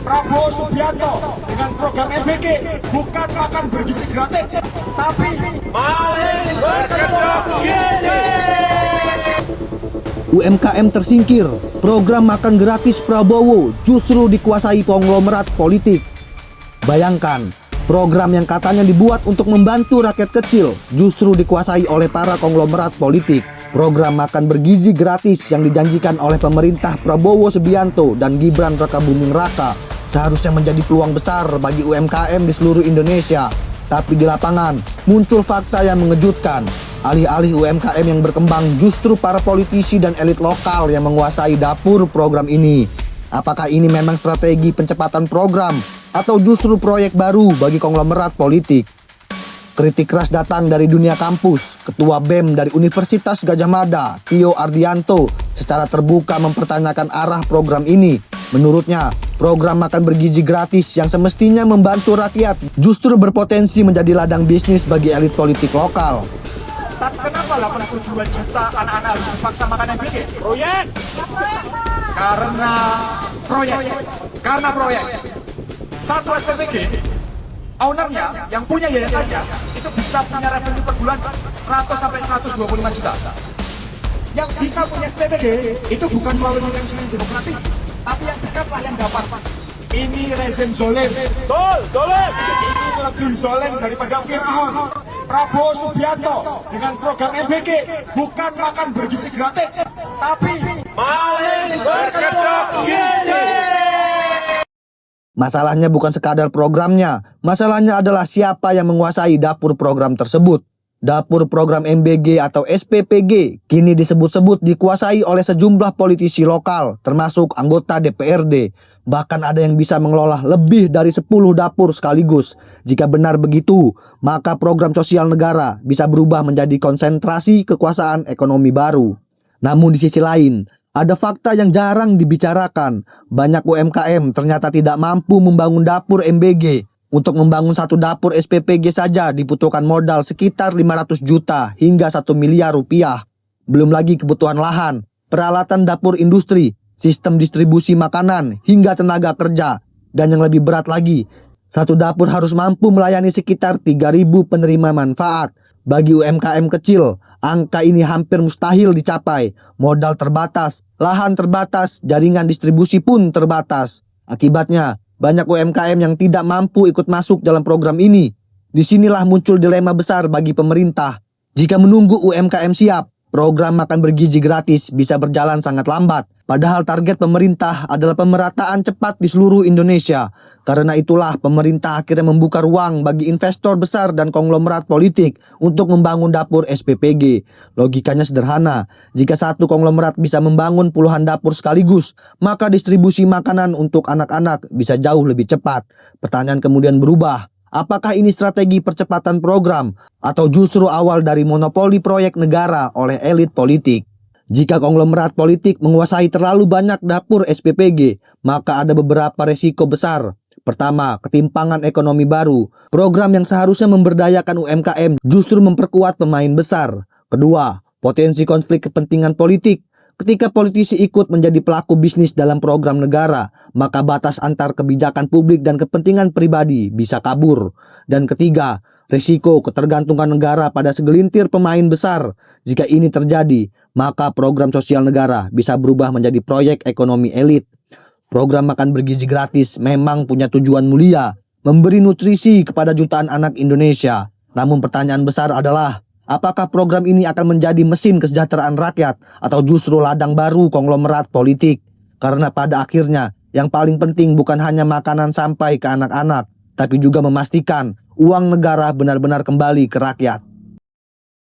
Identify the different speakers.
Speaker 1: Prabowo Subianto dengan program MBG bukan makan bergizi gratis, tapi maling berkedok gizi.
Speaker 2: UMKM tersingkir, program makan gratis Prabowo justru dikuasai konglomerat politik. Bayangkan, program yang katanya dibuat untuk membantu rakyat kecil justru dikuasai oleh para konglomerat politik. Program makan bergizi gratis yang dijanjikan oleh pemerintah Prabowo Subianto dan Gibran Rakabuming Raka seharusnya menjadi peluang besar bagi UMKM di seluruh Indonesia. Tapi di lapangan muncul fakta yang mengejutkan. Alih-alih UMKM yang berkembang, justru para politisi dan elit lokal yang menguasai dapur program ini. Apakah ini memang strategi pencepatan program atau justru proyek baru bagi konglomerat politik? Kritik keras datang dari dunia kampus. Ketua BEM dari Universitas Gadjah Mada, Tio Ardianto, secara terbuka mempertanyakan arah program ini. Menurutnya, program makan bergizi gratis yang semestinya membantu rakyat justru berpotensi menjadi ladang bisnis bagi elit politik lokal.
Speaker 1: Tapi kenapa 82 juta anak-anak harus dipaksa makan MBG? Proyek! Karena proyek. Satu SPPG, ownernya yang punya yayasannya itu bisa punya revenue per bulan 100 sampai 125 juta. Yang bisa punya SPPG itu bukan melalui mekanisme yang demokratis, tapi yang dekatlah yang dapat. Ini rezim zolim. Zolim. Ini lebih zolim daripada Fir'aun. Prabowo Subianto dengan program MBG bukan makan bergizi gratis, tapi maling berkedok gizi.
Speaker 2: Masalahnya bukan sekadar programnya, masalahnya adalah siapa yang menguasai dapur program tersebut. Dapur program MBG atau SPPG kini disebut-sebut dikuasai oleh sejumlah politisi lokal, termasuk anggota DPRD. Bahkan ada yang bisa mengelola lebih dari 10 dapur sekaligus. Jika benar begitu, maka program sosial negara bisa berubah menjadi konsentrasi kekuasaan ekonomi baru. Namun di sisi lain, ada fakta yang jarang dibicarakan. Banyak UMKM ternyata tidak mampu membangun dapur MBG. Untuk membangun satu dapur SPPG saja dibutuhkan modal sekitar 500 juta hingga 1 miliar rupiah. Belum lagi kebutuhan lahan, peralatan dapur industri, sistem distribusi makanan, hingga tenaga kerja. Dan yang lebih berat lagi, satu dapur harus mampu melayani sekitar 3.000 penerima manfaat. Bagi UMKM kecil, angka ini hampir mustahil dicapai. Modal terbatas, lahan terbatas, jaringan distribusi pun terbatas. Akibatnya, banyak UMKM yang tidak mampu ikut masuk dalam program ini. Disinilah muncul dilema besar bagi pemerintah. Jika menunggu UMKM siap, program makan bergizi gratis bisa berjalan sangat lambat. Padahal target pemerintah adalah pemerataan cepat di seluruh Indonesia. Karena itulah pemerintah akhirnya membuka ruang bagi investor besar dan konglomerat politik untuk membangun dapur SPPG. Logikanya sederhana, jika satu konglomerat bisa membangun puluhan dapur sekaligus, maka distribusi makanan untuk anak-anak bisa jauh lebih cepat. Pertanyaan kemudian berubah. Apakah ini strategi percepatan program atau justru awal dari monopoli proyek negara oleh elit politik? Jika konglomerat politik menguasai terlalu banyak dapur SPPG, maka ada beberapa resiko besar. Pertama, ketimpangan ekonomi baru. Program yang seharusnya memberdayakan UMKM justru memperkuat pemain besar. Kedua, potensi konflik kepentingan politik. Ketika politisi ikut menjadi pelaku bisnis dalam program negara, maka batas antar kebijakan publik dan kepentingan pribadi bisa kabur. Dan ketiga, risiko ketergantungan negara pada segelintir pemain besar. Jika ini terjadi, maka program sosial negara bisa berubah menjadi proyek ekonomi elit. Program makan bergizi gratis memang punya tujuan mulia, memberi nutrisi kepada jutaan anak Indonesia. Namun pertanyaan besar adalah, apakah program ini akan menjadi mesin kesejahteraan rakyat atau justru ladang baru konglomerat politik? Karena pada akhirnya yang paling penting bukan hanya makanan sampai ke anak-anak, tapi juga memastikan uang negara benar-benar kembali ke rakyat.